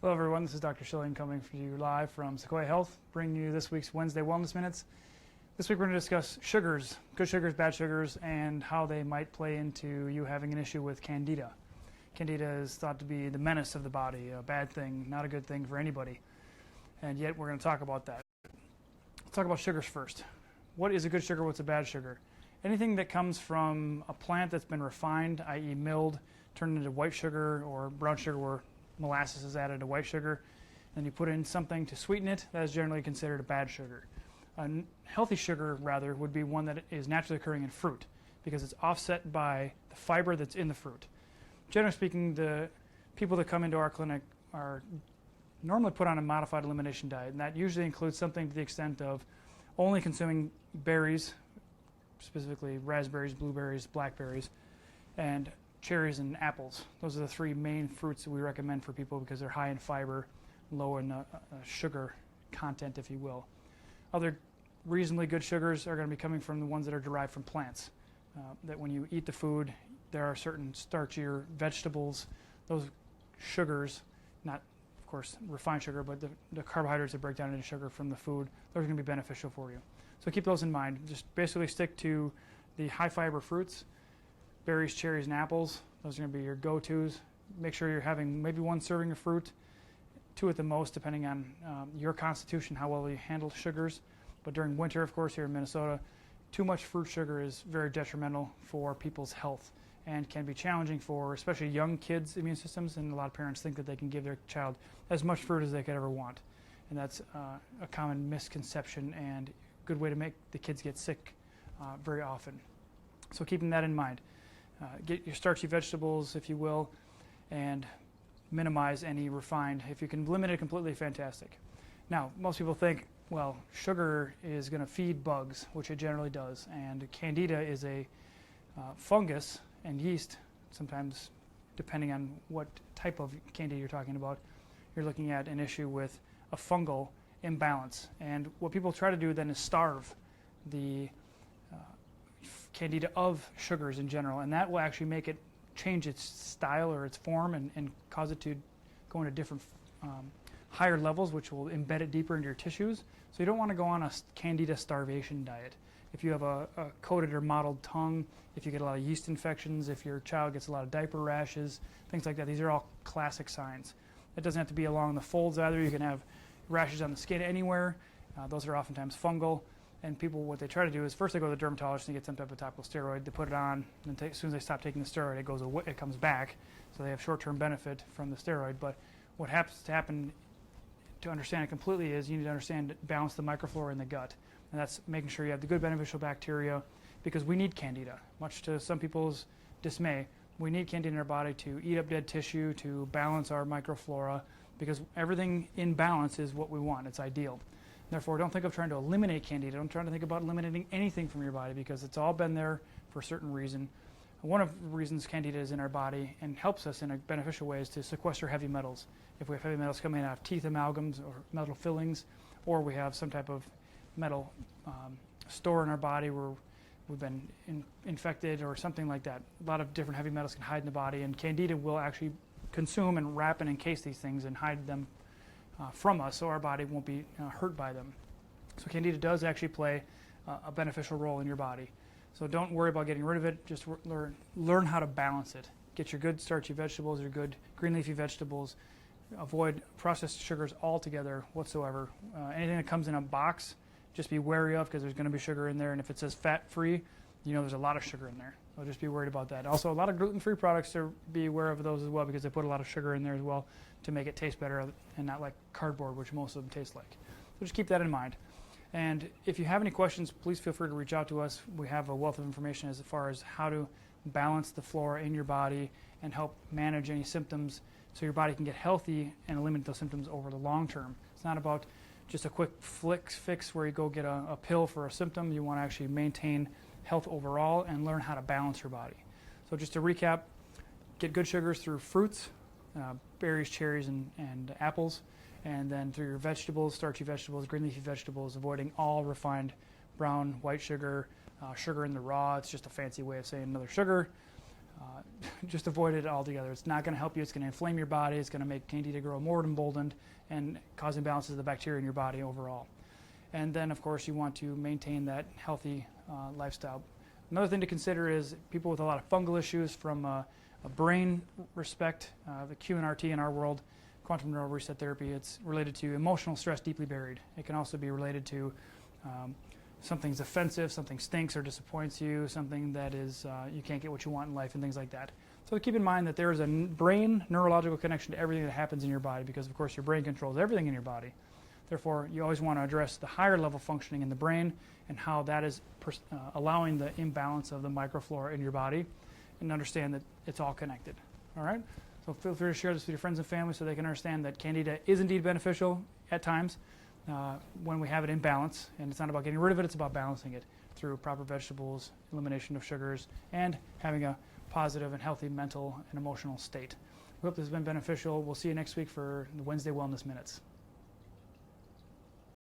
Hello everyone, this is Dr. Schilling coming to you live from Sequoia Health, bringing you this week's Wednesday Wellness Minutes. This week we're going to discuss sugars, good sugars, bad sugars, and how they might play into you having an issue with Candida. Candida is thought to be the menace of the body, a bad thing, not a good thing for anybody, and yet we're going to talk about that. Let's talk about sugars first. What is a good sugar, what's a bad sugar? Anything that comes from a plant that's been refined, i.e. milled, turned into white sugar or brown sugar where molasses is added to white sugar, and you put in something to sweeten it, that is generally considered a bad sugar. A healthy sugar, rather, would be one that is naturally occurring in fruit because it's offset by the fiber that's in the fruit. Generally speaking, the people that come into our clinic are normally put on a modified elimination diet, and that usually includes something to the extent of only consuming berries, specifically raspberries, blueberries, blackberries, and cherries and apples. Those are the three main fruits that we recommend for people because they're high in fiber, low in sugar content, if you will. Other reasonably good sugars are going to be coming from the ones that are derived from plants. That when you eat the food, there are certain starchier vegetables, those sugars, not of course refined sugar, but the carbohydrates that break down into sugar from the food, those are going to be beneficial for you. So keep those in mind. Just basically stick to the high fiber fruits, berries, cherries, and apples. Those are going to be your go-tos. Make sure you're having maybe one serving of fruit, two at the most, depending on your constitution, how well you handle sugars. But during winter, of course, here in Minnesota, too much fruit sugar is very detrimental for people's health and can be challenging for especially young kids' immune systems, and a lot of parents think that they can give their child as much fruit as they could ever want. And that's a common misconception and a good way to make the kids get sick very often. So keeping that in mind. Get your starchy vegetables, if you will, and minimize any refined. If you can limit it completely, fantastic. Now, most people think, well, sugar is going to feed bugs, which it generally does, and Candida is a fungus and yeast. Sometimes, depending on what type of Candida you're talking about, you're looking at an issue with a fungal imbalance. And what people try to do then is starve the Candida of sugars in general, and that will actually make it change its style or its form and cause it to go into different higher levels, which will embed it deeper into your tissues. So you don't want to go on a Candida starvation diet. If you have a coated or mottled tongue, if you get a lot of yeast infections, if your child gets a lot of diaper rashes, things like that, these are all classic signs. It doesn't have to be along the folds either. You can have rashes on the skin anywhere. Those are oftentimes fungal. And people, what they try to do is first they go to the dermatologist and get some type of topical steroid. They put it on, and as soon as they stop taking the steroid, it goes away, it comes back. So they have short-term benefit from the steroid. But what happens to happen to understand it completely is you need to understand balance the microflora in the gut, and that's making sure you have the good beneficial bacteria, because we need Candida. Much to some people's dismay, we need Candida in our body to eat up dead tissue, to balance our microflora, because everything in balance is what we want. It's ideal. Therefore, don't think of trying to eliminate Candida. Don't try to think about eliminating anything from your body because it's all been there for a certain reason. One of the reasons Candida is in our body and helps us in a beneficial way is to sequester heavy metals. If we have heavy metals coming out of teeth amalgams or metal fillings, or we have some type of metal store in our body where we've been infected or something like that. A lot of different heavy metals can hide in the body, and Candida will actually consume and wrap and encase these things and hide them from us, so our body won't be hurt by them. So Candida does actually play a beneficial role in your body. So don't worry about getting rid of it. Just learn how to balance it. Get your good starchy vegetables, your good green leafy vegetables. Avoid processed sugars altogether whatsoever. Anything that comes in a box, just be wary of because there's going to be sugar in there. And if it says fat-free, you know there's a lot of sugar in there. So just be worried about that. Also, a lot of gluten-free products, to be aware of those as well because they put a lot of sugar in there as well to make it taste better and not like cardboard, which most of them taste like. So just keep that in mind. And if you have any questions, please feel free to reach out to us. We have a wealth of information as far as how to balance the flora in your body and help manage any symptoms so your body can get healthy and eliminate those symptoms over the long term. It's not about just a quick fix where you go get a pill for a symptom. You want to actually maintain health overall and learn how to balance your body. So just to recap, get good sugars through fruits, berries, cherries, and apples, and then through your vegetables, starchy vegetables, green leafy vegetables, avoiding all refined brown, white sugar, sugar in the raw. It's just a fancy way of saying another sugar. just avoid it altogether. It's not going to help you. It's going to inflame your body. It's going to make Candida grow more emboldened and cause imbalances of the bacteria in your body overall. And then, of course, you want to maintain that healthy lifestyle. Another thing to consider is people with a lot of fungal issues from a brain respect, the QNRT in our world, quantum neural reset therapy. It's related to emotional stress deeply buried. It can also be related to something's offensive, something stinks or disappoints you, something that is you can't get what you want in life, and things like that. So keep in mind that there is a brain neurological connection to everything that happens in your body, because of course your brain controls everything in your body. Therefore, you always want to address the higher level functioning in the brain and how that is allowing the imbalance of the microflora in your body, and understand that it's all connected. All right? So feel free to share this with your friends and family so they can understand that Candida is indeed beneficial at times when we have it in balance. And it's not about getting rid of it, it's about balancing it through proper vegetables, elimination of sugars, and having a positive and healthy mental and emotional state. We hope this has been beneficial. We'll see you next week for the Wednesday Wellness Minutes.